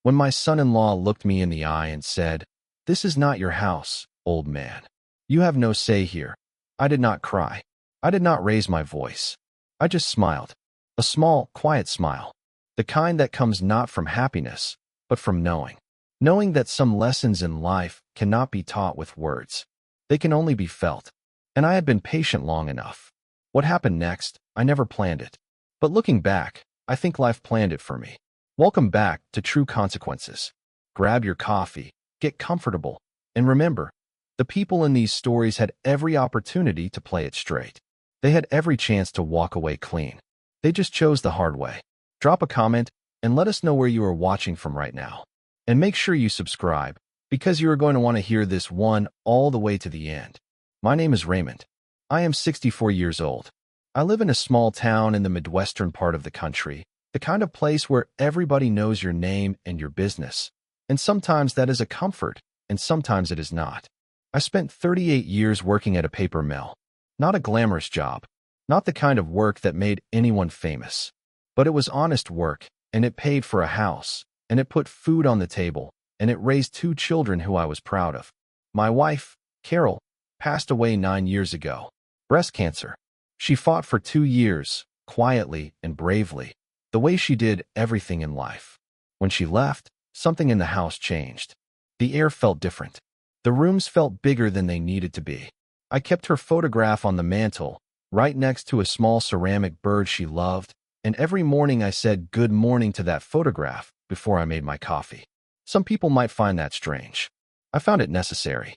When my son-in-law looked me in the eye and said, "This is not your house, old man. You have no say here," I did not cry. I did not raise my voice. I just smiled. A small, quiet smile. The kind that comes not from happiness, but from knowing. Knowing that some lessons in life cannot be taught with words. They can only be felt. And I had been patient long enough. What happened next, I never planned it. But looking back, I think life planned it for me. Welcome back to True Consequences. Grab your coffee, get comfortable, and remember, the people in these stories had every opportunity to play it straight. They had every chance to walk away clean. They just chose the hard way. Drop a comment and let us know where you are watching from right now. And make sure you subscribe, because you are going to want to hear this one all the way to the end. My name is Raymond. I am 64 years old. I live in a small town in the Midwestern part of the country, the kind of place where everybody knows your name and your business. And sometimes that is a comfort, and sometimes it is not. I spent 38 years working at a paper mill. Not a glamorous job, not the kind of work that made anyone famous. But it was honest work, and it paid for a house, and it put food on the table, and it raised 2 children who I was proud of. My wife, Carol, passed away 9 years ago. Breast cancer. She fought for 2 years, quietly and bravely, the way she did everything in life. When she left, something in the house changed. The air felt different. The rooms felt bigger than they needed to be. I kept her photograph on the mantle, right next to a small ceramic bird she loved, and every morning I said good morning to that photograph before I made my coffee. Some people might find that strange. I found it necessary.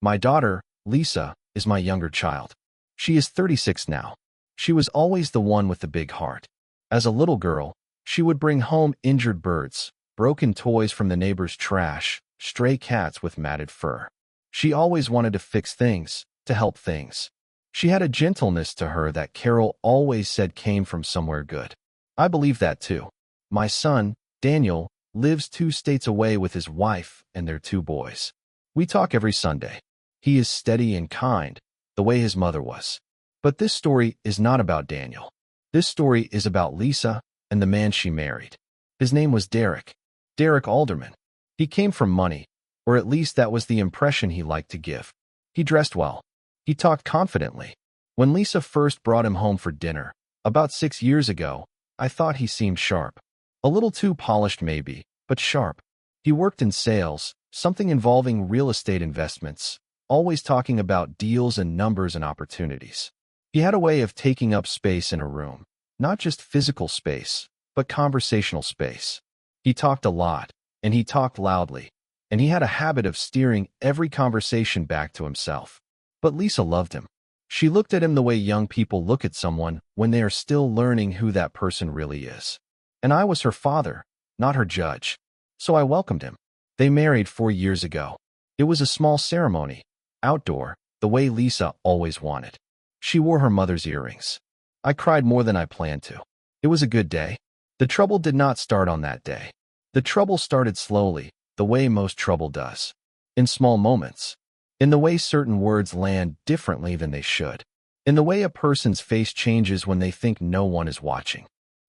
My daughter, Lisa, is my younger child. She is 36 now. She was always the one with the big heart. As a little girl, she would bring home injured birds, broken toys from the neighbor's trash, stray cats with matted fur. She always wanted to fix things, to help things. She had a gentleness to her that Carol always said came from somewhere good. I believe that too. My son, Daniel, lives 2 states away with his wife and their 2 boys. We talk every Sunday. He is steady and kind, the way his mother was. But this story is not about Daniel. This story is about Lisa and the man she married. His name was Derek. Derek Alderman. He came from money, or at least that was the impression he liked to give. He dressed well. He talked confidently. When Lisa first brought him home for dinner, about 6 years ago, I thought he seemed sharp. A little too polished maybe, but sharp. He worked in sales, something involving real estate investments, always talking about deals and numbers and opportunities. He had a way of taking up space in a room, not just physical space, but conversational space. He talked a lot, and he talked loudly, and he had a habit of steering every conversation back to himself. But Lisa loved him. She looked at him the way young people look at someone when they are still learning who that person really is. And I was her father, not her judge. So I welcomed him. They married 4 years ago. It was a small ceremony, outdoor, the way Lisa always wanted. She wore her mother's earrings. I cried more than I planned to. It was a good day. The trouble did not start on that day. The trouble started slowly, the way most trouble does. In small moments. In the way certain words land differently than they should. In the way a person's face changes when they think no one is watching.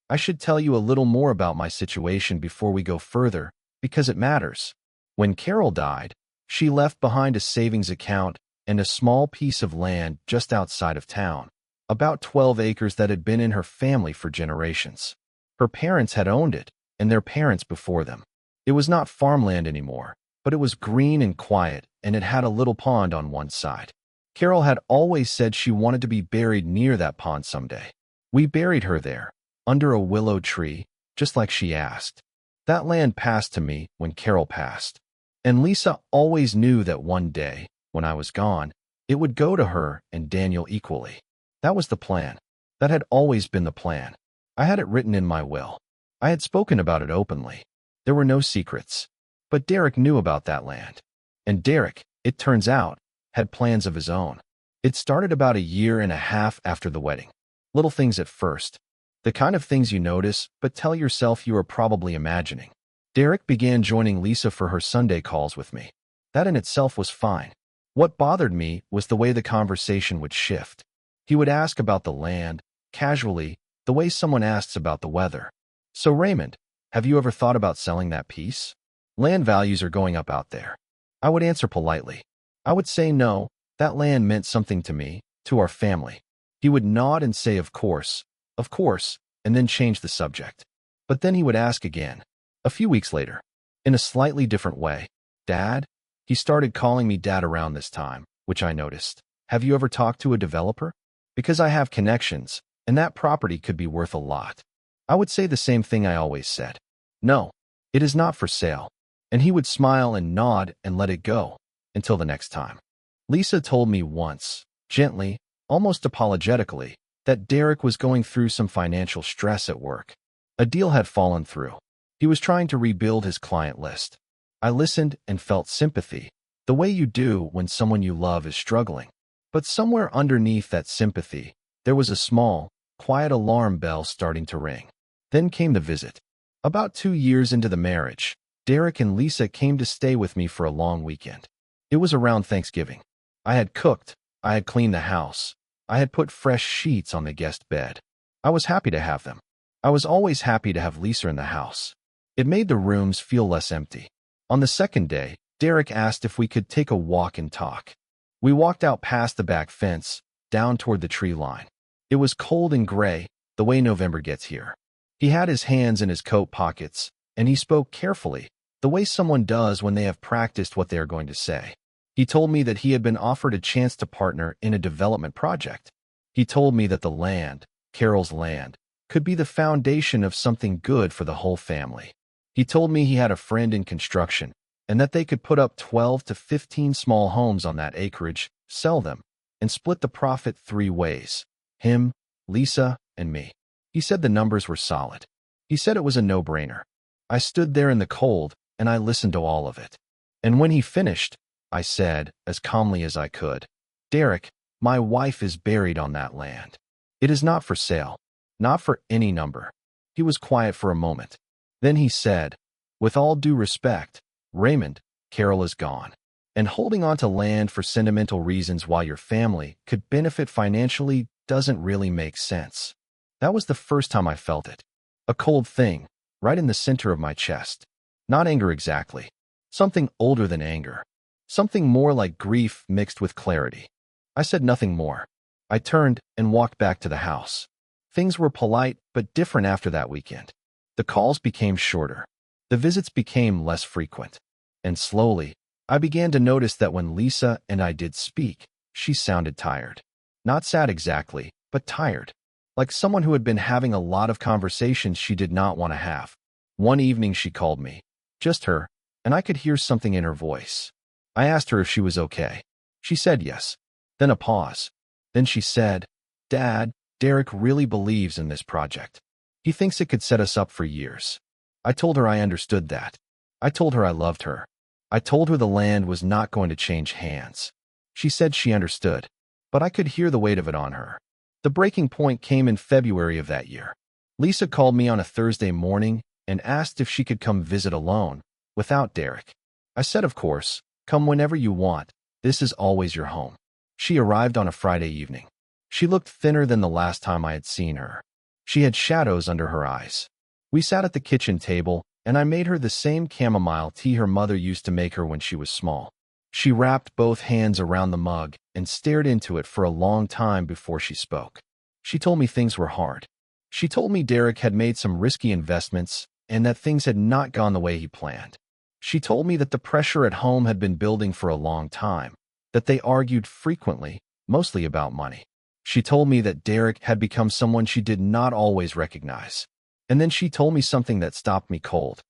I should tell you a little more about my situation before we go further, because it matters. When Carol died, she left behind a savings account and a small piece of land just outside of town, about 12 acres that had been in her family for generations. Her parents had owned it, and their parents before them. It was not farmland anymore, but it was green and quiet, and it had a little pond on one side. Carol had always said she wanted to be buried near that pond someday. We buried her there, under a willow tree, just like she asked. That land passed to me when Carol passed. And Lisa always knew that one day, when I was gone, it would go to her and Daniel equally. That was the plan. That had always been the plan. I had it written in my will. I had spoken about it openly. There were no secrets. But Derek knew about that land. And Derek, it turns out, had plans of his own. It started about a year and a half after the wedding. Little things at first. The kind of things you notice, but tell yourself you are probably imagining. Derek began joining Lisa for her Sunday calls with me. That in itself was fine. What bothered me was the way the conversation would shift. He would ask about the land, casually, the way someone asks about the weather. "So Raymond, Have you ever thought about selling that piece? Land values are going up out there. I would answer politely. I would say no, that land meant something to me, to our family. He would nod and say, of course, and then change the subject. But then he would ask again, a few weeks later, in a slightly different way. Dad? He started calling me Dad around this time, which I noticed. Have you ever talked to a developer? Because I have connections, and that property could be worth a lot. I would say the same thing I always said. No, it is not for sale. And he would smile and nod and let it go, until the next time. Lisa told me once, gently, almost apologetically, that Derek was going through some financial stress at work. A deal had fallen through. He was trying to rebuild his client list. I listened and felt sympathy, the way you do when someone you love is struggling. But somewhere underneath that sympathy, there was a small, quiet alarm bell starting to ring. Then came the visit. About 2 years into the marriage, Derek and Lisa came to stay with me for a long weekend. It was around Thanksgiving. I had cooked, I had cleaned the house, I had put fresh sheets on the guest bed. I was happy to have them. I was always happy to have Lisa in the house. It made the rooms feel less empty. On the second day, Derek asked if we could take a walk and talk. We walked out past the back fence, down toward the tree line. It was cold and gray, the way November gets here. He had his hands in his coat pockets, and he spoke carefully, the way someone does when they have practiced what they are going to say. He told me that he had been offered a chance to partner in a development project. He told me that the land, Carol's land, could be the foundation of something good for the whole family. He told me he had a friend in construction, and that they could put up 12 to 15 small homes on that acreage, sell them, and split the profit 3 ways. Him, Lisa, and me. He said the numbers were solid. He said it was a no-brainer. I stood there in the cold, and I listened to all of it. And when he finished, I said, as calmly as I could, Derek, my wife is buried on that land. It is not for sale. Not for any number. He was quiet for a moment. Then he said, with all due respect, Raymond, Carol is gone. And holding on to land for sentimental reasons while your family could benefit financially doesn't really make sense. That was the first time I felt it. A cold thing, right in the center of my chest. Not anger exactly. Something older than anger. Something more like grief mixed with clarity. I said nothing more. I turned and walked back to the house. Things were polite but different after that weekend. The calls became shorter. The visits became less frequent. And slowly, I began to notice that when Lisa and I did speak, she sounded tired. Not sad exactly, but tired. Like someone who had been having a lot of conversations she did not want to have. One evening she called me. Just her, and I could hear something in her voice. I asked her if she was okay. She said yes. Then a pause. Then she said, Dad, Derek really believes in this project. He thinks it could set us up for years. I told her I understood that. I told her I loved her. I told her the land was not going to change hands. She said she understood, but I could hear the weight of it on her. The breaking point came in February of that year. Lisa called me on a Thursday morning and asked if she could come visit alone, without Derek. I said, of course, come whenever you want. This is always your home. She arrived on a Friday evening. She looked thinner than the last time I had seen her. She had shadows under her eyes. We sat at the kitchen table, and I made her the same chamomile tea her mother used to make her when she was small. She wrapped both hands around the mug and stared into it for a long time before she spoke. She told me things were hard. She told me Derek had made some risky investments and that things had not gone the way he planned. She told me that the pressure at home had been building for a long time, that they argued frequently, mostly about money. She told me that Derek had become someone she did not always recognize. And then she told me something that stopped me cold.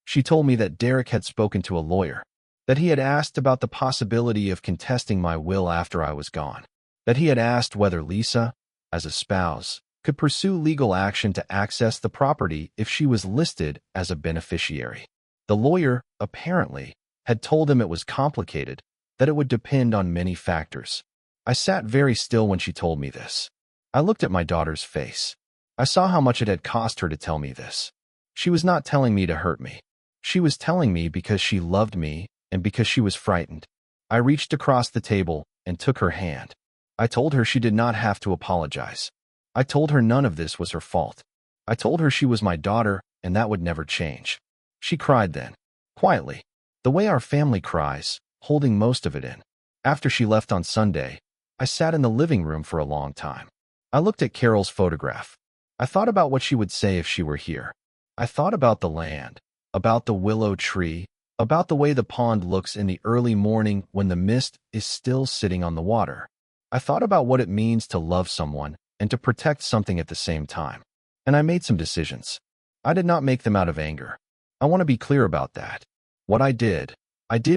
She told me that Derek had spoken to a lawyer, that he had asked about the possibility of contesting my will after I was gone, that he had asked whether Lisa, as a spouse, could pursue legal action to access the property if she was listed as a beneficiary. The lawyer, apparently, had told him it was complicated, that it would depend on many factors. I sat very still when she told me this. I looked at my daughter's face. I saw how much it had cost her to tell me this. She was not telling me to hurt me. She was telling me because she loved me and because she was frightened. I reached across the table and took her hand. I told her she did not have to apologize. I told her none of this was her fault. I told her she was my daughter and that would never change. She cried then, quietly, the way our family cries, holding most of it in. After she left on Sunday, I sat in the living room for a long time. I looked at Carol's photograph. I thought about what she would say if she were here. I thought about the land, about the willow tree, about the way the pond looks in the early morning when the mist is still sitting on the water. I thought about what it means to love someone and to protect something at the same time. And I made some decisions. I did not make them out of anger. I want to be clear about that. What I did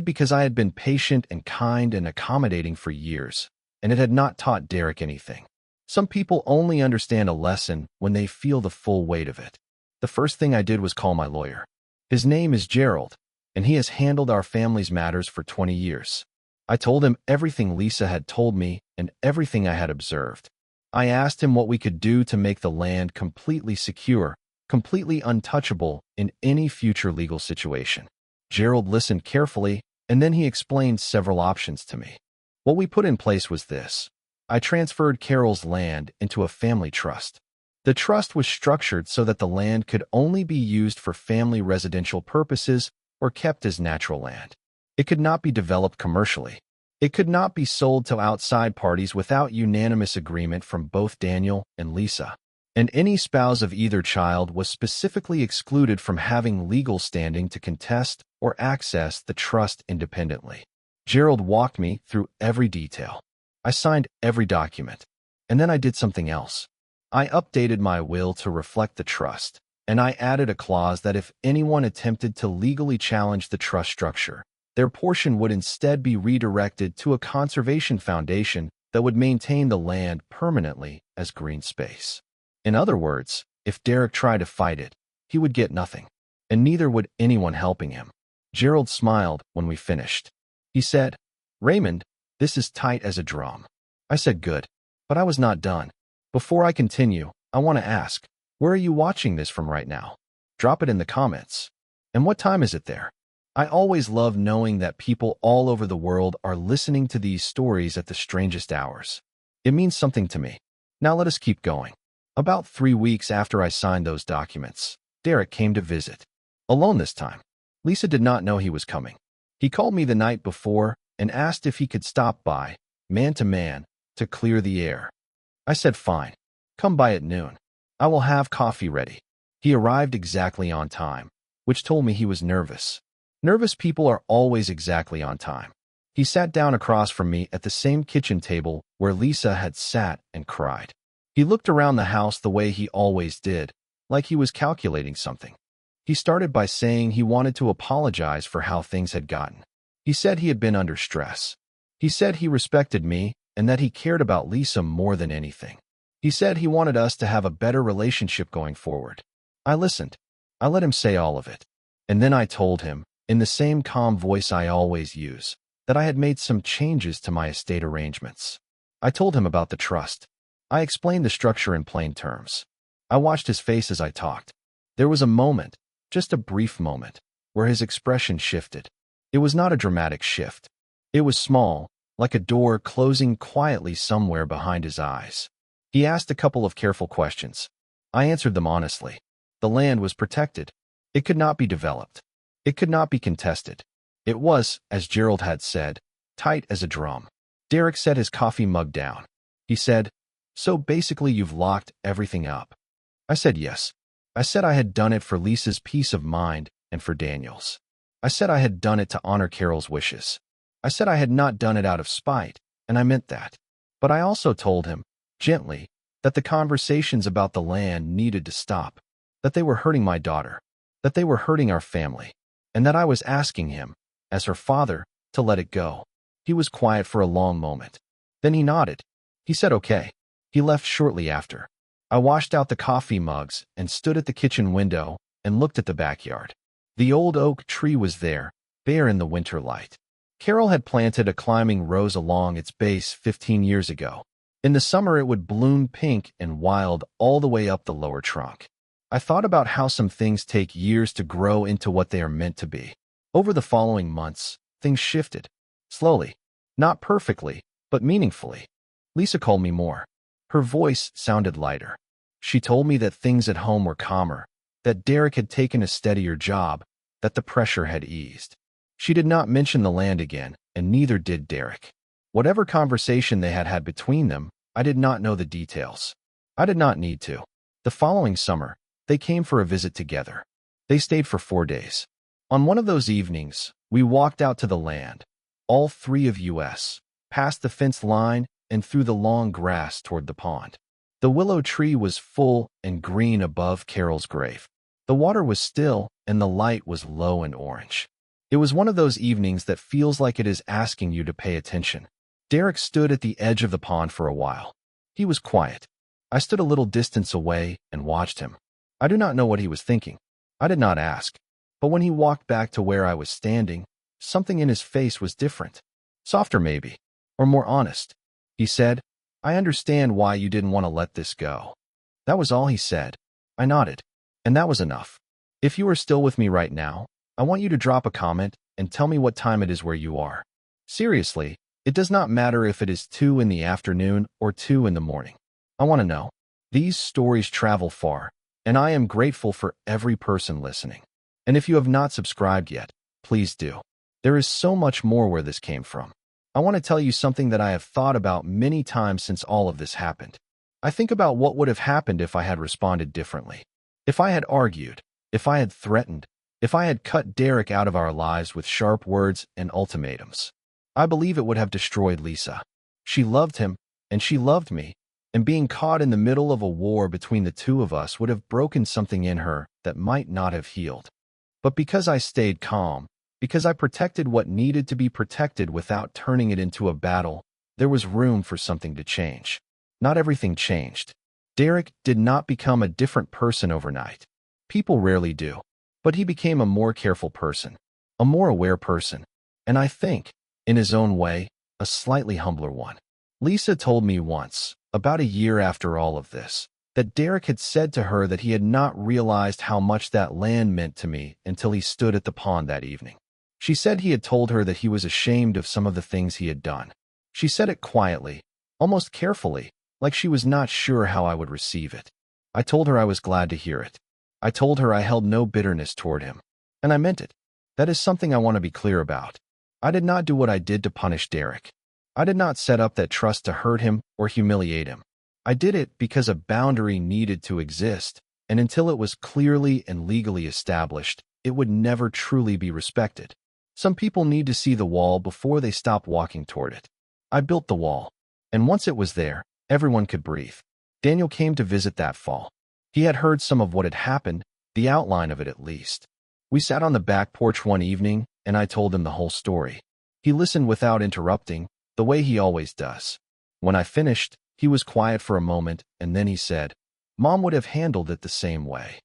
because I had been patient and kind and accommodating for years, and it had not taught Derek anything. Some people only understand a lesson when they feel the full weight of it. The first thing I did was call my lawyer. His name is Gerald, and he has handled our family's matters for 20 years. I told him everything Lisa had told me and everything I had observed. I asked him what we could do to make the land completely secure, completely untouchable in any future legal situation. Gerald listened carefully, and then he explained several options to me. What we put in place was this. I transferred Carol's land into a family trust. The trust was structured so that the land could only be used for family residential purposes or kept as natural land. It could not be developed commercially. It could not be sold to outside parties without unanimous agreement from both Daniel and Lisa. And any spouse of either child was specifically excluded from having legal standing to contest or access the trust independently. Gerald walked me through every detail. I signed every document. And then I did something else. I updated my will to reflect the trust, and I added a clause that if anyone attempted to legally challenge the trust structure, their portion would instead be redirected to a conservation foundation that would maintain the land permanently as green space. In other words, if Derek tried to fight it, he would get nothing, and neither would anyone helping him. Gerald smiled when we finished. He said, "Raymond, this is tight as a drum." I said, "Good," but I was not done. Before I continue, I want to ask, where are you watching this from right now? Drop it in the comments. And what time is it there? I always love knowing that people all over the world are listening to these stories at the strangest hours. It means something to me. Now let us keep going. About 3 weeks after I signed those documents, Derek came to visit. Alone this time. Lisa did not know he was coming. He called me the night before and asked if he could stop by, man to man, to clear the air. I said fine. Come by at noon. I will have coffee ready. He arrived exactly on time, which told me he was nervous. Nervous people are always exactly on time. He sat down across from me at the same kitchen table where Lisa had sat and cried. He looked around the house the way he always did, like he was calculating something. He started by saying he wanted to apologize for how things had gotten. He said he had been under stress. He said he respected me and that he cared about Lisa more than anything. He said he wanted us to have a better relationship going forward. I listened. I let him say all of it. And then I told him, in the same calm voice I always use, that I had made some changes to my estate arrangements. I told him about the trust. I explained the structure in plain terms. I watched his face as I talked. There was a moment, just a brief moment, where his expression shifted. It was not a dramatic shift. It was small, like a door closing quietly somewhere behind his eyes. He asked a couple of careful questions. I answered them honestly. The land was protected. It could not be developed. It could not be contested. It was, as Gerald had said, tight as a drum. Derek set his coffee mug down. He said, "So basically you've locked everything up." I said yes. I said I had done it for Lisa's peace of mind and for Daniel's. I said I had done it to honor Carol's wishes. I said I had not done it out of spite, and I meant that. But I also told him, gently, that the conversations about the land needed to stop, that they were hurting my daughter, that they were hurting our family, and that I was asking him, as her father, to let it go. He was quiet for a long moment. Then he nodded. He said okay. He left shortly after. I washed out the coffee mugs and stood at the kitchen window and looked at the backyard. The old oak tree was there, bare in the winter light. Carol had planted a climbing rose along its base 15 years ago. In the summer it would bloom pink and wild all the way up the lower trunk. I thought about how some things take years to grow into what they are meant to be. Over the following months, things shifted. Slowly. Not perfectly, but meaningfully. Lisa called me more. Her voice sounded lighter. She told me that things at home were calmer, that Derek had taken a steadier job, that the pressure had eased. She did not mention the land again, and neither did Derek. Whatever conversation they had had between them, I did not know the details. I did not need to. The following summer, they came for a visit together. They stayed for 4 days. On one of those evenings, we walked out to the land, all three of us, past the fence line and through the long grass toward the pond. The willow tree was full and green above Carol's grave. The water was still, and the light was low and orange. It was one of those evenings that feels like it is asking you to pay attention. Derek stood at the edge of the pond for a while. He was quiet. I stood a little distance away and watched him. I do not know what he was thinking. I did not ask. But when he walked back to where I was standing, something in his face was different. Softer maybe, or more honest. He said, "I understand why you didn't want to let this go." That was all he said. I nodded, and that was enough. If you are still with me right now, I want you to drop a comment and tell me what time it is where you are. Seriously, it does not matter if it is 2 in the afternoon or 2 in the morning. I want to know. These stories travel far, and I am grateful for every person listening. And if you have not subscribed yet, please do. There is so much more where this came from. I want to tell you something that I have thought about many times since all of this happened. I think about what would have happened if I had responded differently. If I had argued, if I had threatened, if I had cut Derek out of our lives with sharp words and ultimatums. I believe it would have destroyed Lisa. She loved him, and she loved me, and being caught in the middle of a war between the two of us would have broken something in her that might not have healed. But because I stayed calm, because I protected what needed to be protected without turning it into a battle, there was room for something to change. Not everything changed. Derek did not become a different person overnight. People rarely do. But he became a more careful person, a more aware person, and I think, in his own way, a slightly humbler one. Lisa told me once, about a year after all of this, that Derek had said to her that he had not realized how much that land meant to me until he stood at the pond that evening. She said he had told her that he was ashamed of some of the things he had done. She said it quietly, almost carefully, like she was not sure how I would receive it. I told her I was glad to hear it. I told her I held no bitterness toward him. And I meant it. That is something I want to be clear about. I did not do what I did to punish Derek. I did not set up that trust to hurt him or humiliate him. I did it because a boundary needed to exist, and until it was clearly and legally established, it would never truly be respected. Some people need to see the wall before they stop walking toward it. I built the wall, and once it was there, everyone could breathe. Daniel came to visit that fall. He had heard some of what had happened, the outline of it at least. We sat on the back porch one evening, and I told him the whole story. He listened without interrupting, the way he always does. When I finished, he was quiet for a moment, and then he said, "Mom would have handled it the same way."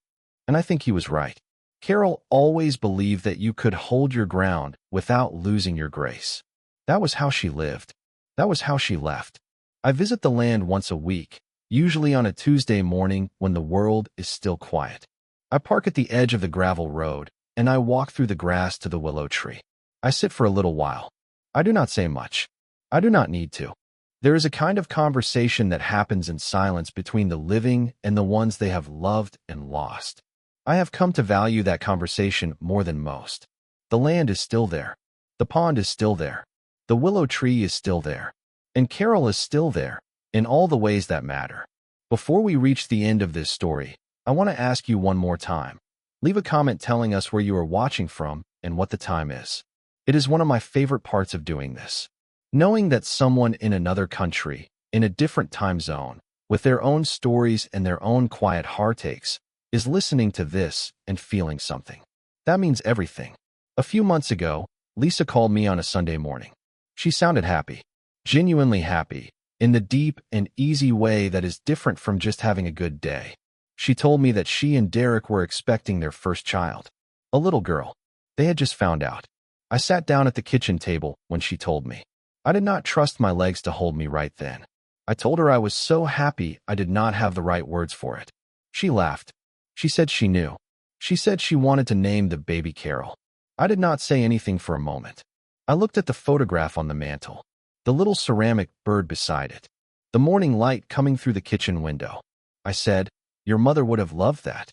And I think he was right. Carol always believed that you could hold your ground without losing your grace. That was how she lived. That was how she left. I visit the land once a week, usually on a Tuesday morning when the world is still quiet. I park at the edge of the gravel road, and I walk through the grass to the willow tree. I sit for a little while. I do not say much. I do not need to. There is a kind of conversation that happens in silence between the living and the ones they have loved and lost. I have come to value that conversation more than most. The land is still there. The pond is still there. The willow tree is still there. And Carol is still there, in all the ways that matter. Before we reach the end of this story, I want to ask you one more time. Leave a comment telling us where you are watching from and what the time is. It is one of my favorite parts of doing this. Knowing that someone in another country, in a different time zone, with their own stories and their own quiet heartaches, is listening to this and feeling something. That means everything. A few months ago, Lisa called me on a Sunday morning. She sounded happy, genuinely happy, in the deep and easy way that is different from just having a good day. She told me that she and Derek were expecting their first child, a little girl. They had just found out. I sat down at the kitchen table when she told me. I did not trust my legs to hold me right then. I told her I was so happy I did not have the right words for it. She laughed. She said she knew. She said she wanted to name the baby Carol. I did not say anything for a moment. I looked at the photograph on the mantel, the little ceramic bird beside it, the morning light coming through the kitchen window. I said, "Your mother would have loved that."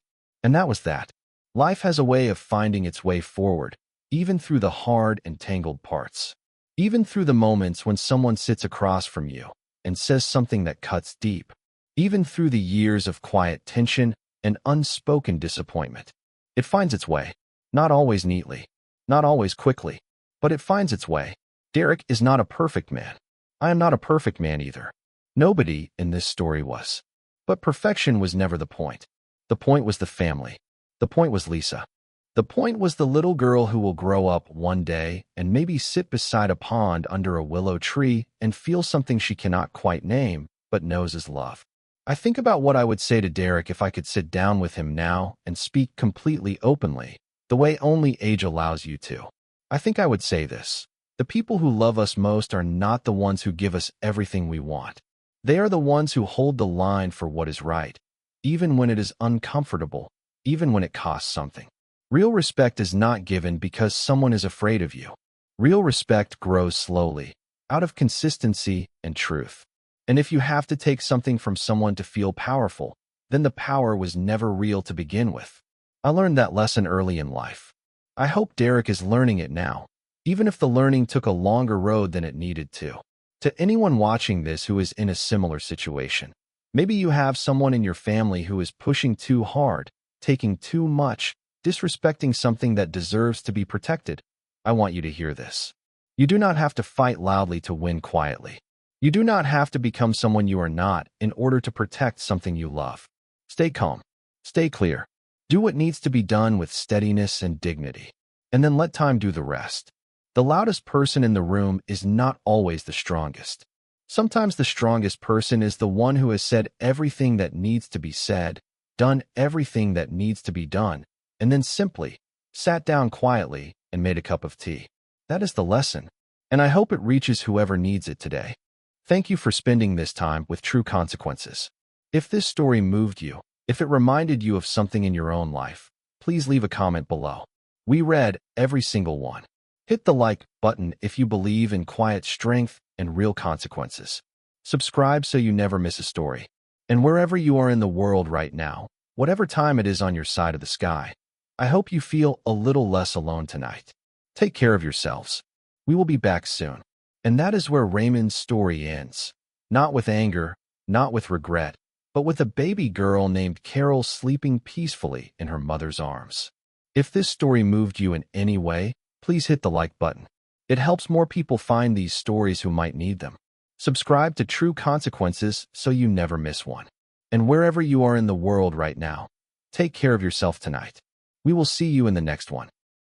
And that was that. Life has a way of finding its way forward, even through the hard and tangled parts. Even through the moments when someone sits across from you and says something that cuts deep. Even through the years of quiet tension and unspoken disappointment. It finds its way. Not always neatly. Not always quickly. But it finds its way. Derek is not a perfect man. I am not a perfect man either. Nobody in this story was. But perfection was never the point. The point was the family. The point was Lisa. The point was the little girl who will grow up one day and maybe sit beside a pond under a willow tree and feel something she cannot quite name, but knows is love. I think about what I would say to Derek if I could sit down with him now and speak completely openly, the way only age allows you to. I think I would say this. The people who love us most are not the ones who give us everything we want. They are the ones who hold the line for what is right, even when it is uncomfortable, even when it costs something. Real respect is not given because someone is afraid of you. Real respect grows slowly, out of consistency and truth. And if you have to take something from someone to feel powerful, then the power was never real to begin with. I learned that lesson early in life. I hope Derek is learning it now, even if the learning took a longer road than it needed to. To anyone watching this who is in a similar situation, maybe you have someone in your family who is pushing too hard, taking too much, disrespecting something that deserves to be protected. I want you to hear this. You do not have to fight loudly to win quietly. You do not have to become someone you are not in order to protect something you love. Stay calm. Stay clear. Do what needs to be done with steadiness and dignity. And then let time do the rest. The loudest person in the room is not always the strongest. Sometimes the strongest person is the one who has said everything that needs to be said, done everything that needs to be done, and then simply sat down quietly and made a cup of tea. That is the lesson, and I hope it reaches whoever needs it today. Thank you for spending this time with True Consequences. If this story moved you, if it reminded you of something in your own life, please leave a comment below. We read every single one. Hit the like button if you believe in quiet strength and real consequences. Subscribe so you never miss a story. And wherever you are in the world right now, whatever time it is on your side of the sky, I hope you feel a little less alone tonight. Take care of yourselves. We will be back soon. And that is where Raymond's story ends. Not with anger, not with regret, but with a baby girl named Carol sleeping peacefully in her mother's arms. If this story moved you in any way, please hit the like button. It helps more people find these stories who might need them. Subscribe to True Consequences so you never miss one. And wherever you are in the world right now, take care of yourself tonight. We will see you in the next one.